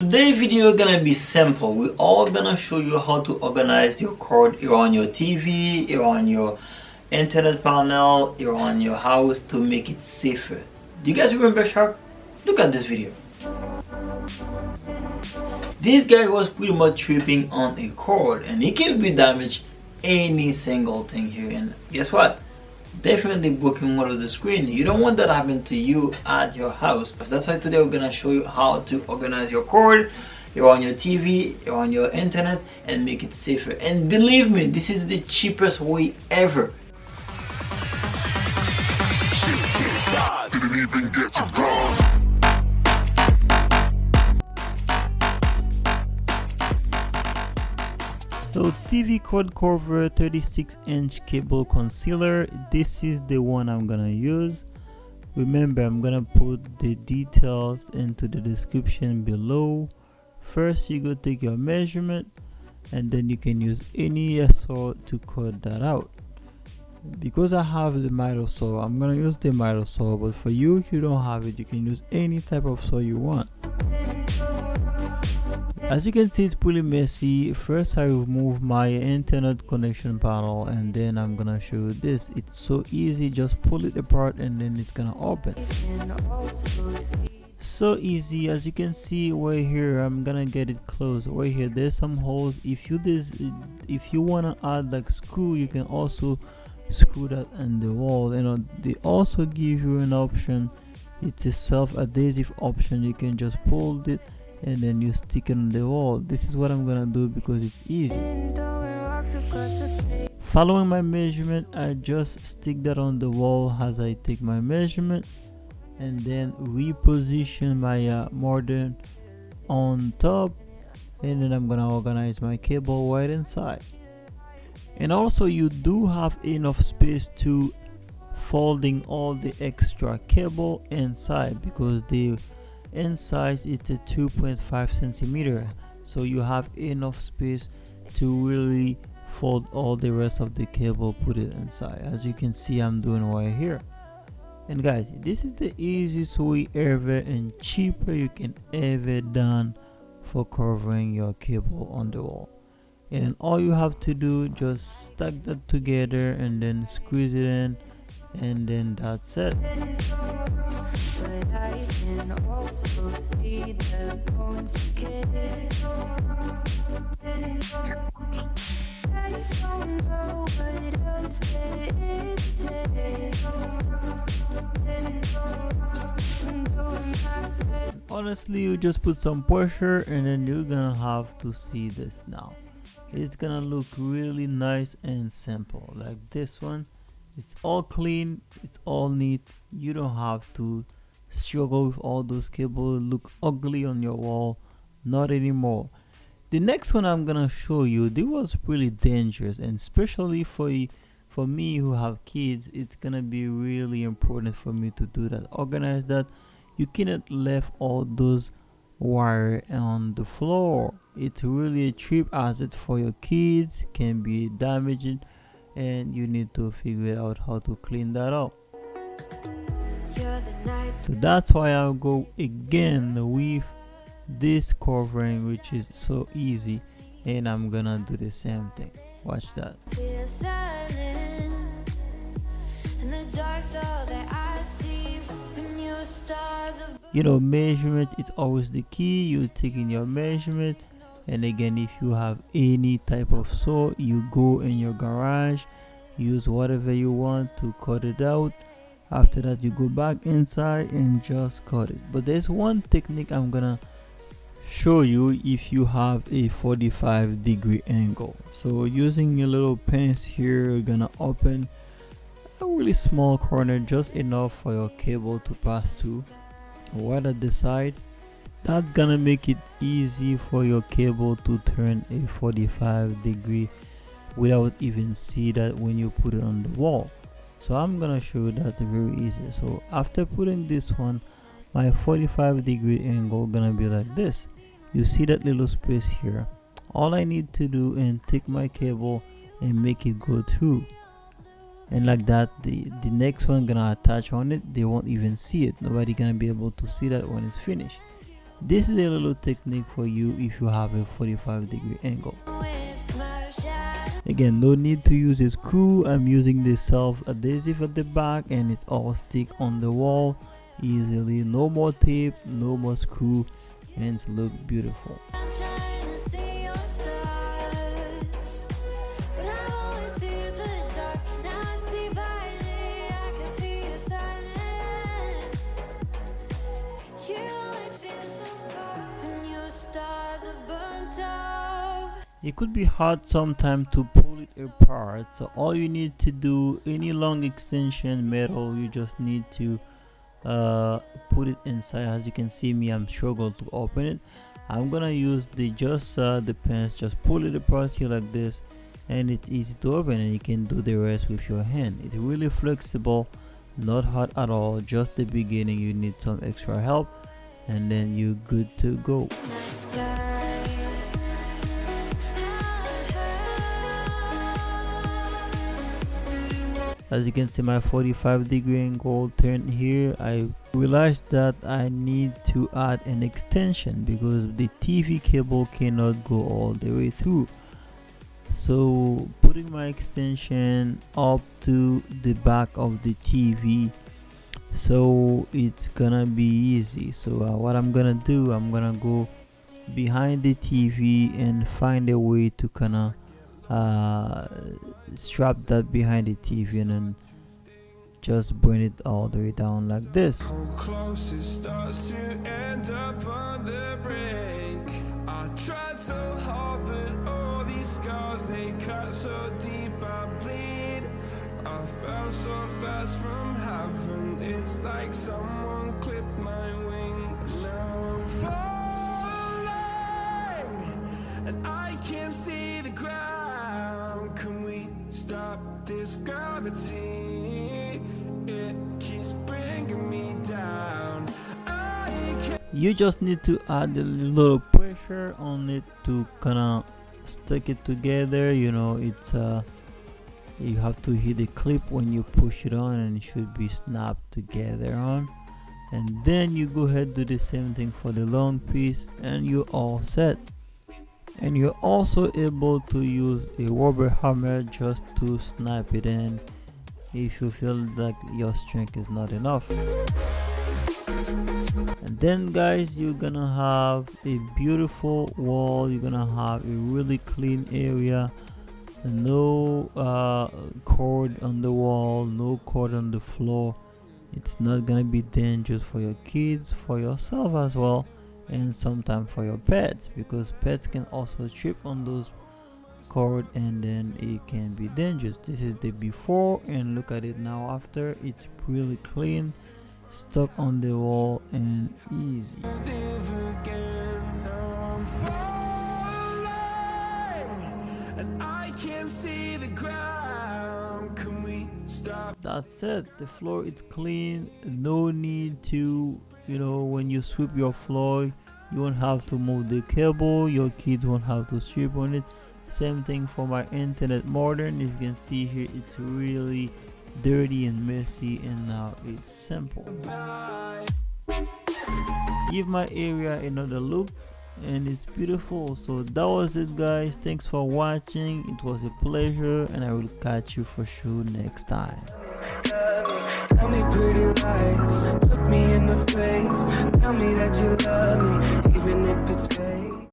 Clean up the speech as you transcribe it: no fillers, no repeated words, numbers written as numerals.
Today's video gonna be simple. We're all gonna show you how to organize your cord here on your TV, here on your internet panel, here on your house to make it safer. Do you guys remember Shark? Look at this video. This guy was pretty much tripping on a cord and he can be damaged any single thing here, and guess what? Definitely broken one of the screen. You don't want that happen to you at your house. That's why today we're gonna show you how to organize your cord, you're on your TV, you're on your internet, and make it safer. And believe me, this is the cheapest way ever. Didn't even get to bronze. So TV cord cover 36-inch cable concealer, this is the one I'm gonna use. Remember, I'm gonna put the details into the description below. First you go take your measurement and then you can use any saw to cut that out. Because I have the miter saw, I'm gonna use the miter saw, but for you, if you don't have it, you can use any type of saw you want. As you can see, it's pretty messy. First I remove my internet connection panel and then I'm gonna show you this. It's so easy, just pull it apart and then it's gonna open. So easy. As you can see right here, I'm gonna get it closed. Right here there's some holes. If you wanna add like screw, you can also screw that in the wall. You know, they also give you an option. It's a self-adhesive option. You can just pull it and then you stick it on the wall. This is what I'm gonna do because it's easy. Following my measurement, I just stick that on the wall as I take my measurement and then reposition my modem on top, and then I'm gonna organize my cable right inside. And also you do have enough space to folding all the extra cable inside, because the inside it's a 2.5 centimeter, so you have enough space to really fold all the rest of the cable, put it inside, as you can see I'm doing right here. And guys, this is the easiest way ever and cheaper you can ever done for covering your cable on the wall. And all you have to do, just stack that together and then squeeze it in, and then that's it. Honestly, you just put some pressure and then you're gonna have to see this now. It's gonna look really nice and simple like this one. It's all clean, it's all neat. You don't have to struggle with all those cables, look ugly on your wall. Not anymore. The next one I'm gonna show you, this was really dangerous, and especially for me who have kids, it's gonna be really important for me to do that. Organize that. You cannot leave all those wire on the floor. It's really a cheap asset for your kids, can be damaging, and you need to figure out how to clean that up. So that's why I'll go again with this covering, which is so easy, and I'm gonna do the same thing. Watch that. You know, measurement is always the key. You're taking your measurement, and again, if you have any type of saw, you go in your garage, use whatever you want to cut it out. After that, you go back inside and just cut it. But there's one technique I'm gonna show you if you have a 45-degree angle. So using a little pinch here, you're gonna open a really small corner, just enough for your cable to pass through right at the side. That's gonna make it easy for your cable to turn a 45-degree without even see that when you put it on the wall. So I'm gonna show you that very easy. So after putting this one, my 45-degree angle gonna be like this. You see that little space here? All I need to do and take my cable and make it go through. and like that the next one gonna attach on it. They won't even see it. Nobody gonna be able to see that when it's finished. This is a little technique for you if you have a 45-degree angle. Again, no need to use a screw. I'm using the self-adhesive at the back, and it's all stick on the wall easily. No more tape, no more screw, and it's look beautiful. It could be hard sometimes to pull it apart, so all you need to do, any long extension metal, you just need to put it inside. As you can see me, I'm struggling to open it. I'm gonna use the pins, just pull it apart here like this, and it's easy to open, and you can do the rest with your hand. It's really flexible, not hard at all. Just the beginning, you need some extra help, and then you're good to go. As you can see, my 45-degree angle turned here. I realized that I need to add an extension because the TV cable cannot go all the way through. So putting my extension up to the back of the TV, so it's gonna be easy. So what I'm gonna do, I'm gonna go behind the TV and find a way to kinda strap that behind the TV, and then just bring it all the way down like this. Close, it starts to end up on the brink. I tried so hard, but all these scars, they cut so deep, I bleed. I fell so fast from heaven, it's like someone clipped my wings. Now I'm falling, and I can't see the ground. Can we stop this gravity? It keeps bringing me down. You just need to add a little pressure on it to kind of stick it together. You know, it's you have to hit the clip when you push it on, and it should be snapped together on. And then you go ahead, do the same thing for the long piece, and you're all set. And you're also able to use a rubber hammer just to snap it in if you feel like your strength is not enough. And then guys, you're gonna have a beautiful wall. You're gonna have a really clean area, no cord on the wall, no cord on the floor. It's not gonna be dangerous for your kids, for yourself as well, and sometimes for your pets, because pets can also trip on those cord, and then it can be dangerous. This is the before, and look at it now after. It's really clean, stuck on the wall, and easy. That's it. The floor is clean. No need to, you know, when you sweep your floor, you won't have to move the cable. Your kids won't have to strip on it. Same thing for my internet modem. As you can see here, it's really dirty and messy, and now it's simple. Give my area another look, and it's beautiful. So that was it guys. Thanks for watching. It was a pleasure, and I will catch you for sure next time. Tell me pretty lies, look me in the face, tell me that you love me, even if it's fake.